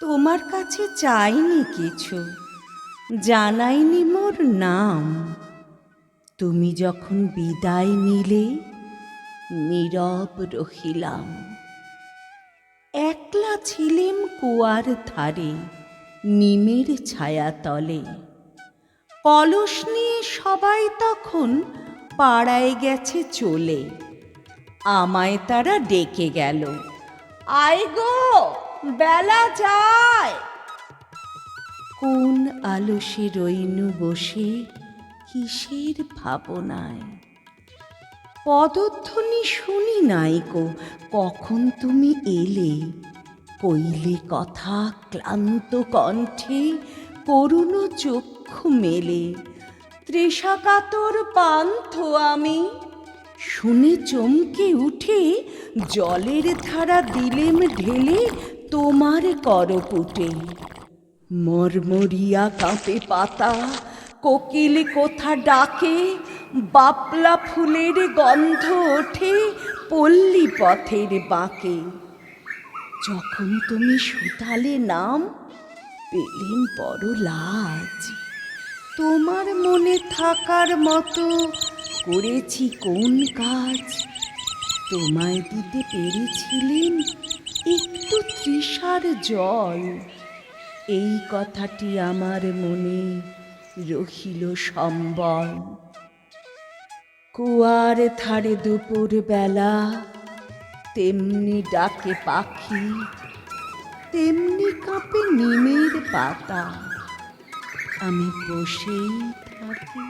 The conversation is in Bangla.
তোমার কাছে চাইনি কিছু, জানাইনি মোর নাম। তুমি যখন বিদায় নিলে নীরব রহিলাম। একলা ছিলেম কুয়ার ধারে নিমের ছায়াতলে। কলস নিয়ে সবাই তখন পাড়ায় গেছে চলে। আমায় তারা ডেকে গেল, আয় গো বেলা যায়। কোন আলসে রইনু বসে কিসের ভাবনায়। পদধ্বনি শুনি নাইকো, কখন তুমি এলে। কইলে কথা ক্লান্ত কণ্ঠে, করুণ চক্ষু মেলে। তৃষাকাতর পান্থ আমি, শুনে চমকে উঠে জলের ধারা দিলেম ঢেলে তোমার করপুটে। মরমরিয়া কাঁপে পাতা, কোকিল কোথা ডাকে। বাপলা ফুলের গন্ধ ওঠে পল্লী পথের বাঁকে। যখন তুমি শুধালে নাম, পেলেম বড় লাজ। তোমার মনে থাকার মতো করেছি কোন কাজ। তোমায় দিতে পেরেছিলেন একটু তৃষার জল। এই কথাটি আমার মনে রহিল সম্বল। কুয়ার ধারে দুপুর বেলা তেমনি ডাকে পাখি, তেমনি কাঁপে নিমের পাতা। আমি বসেই থাকি।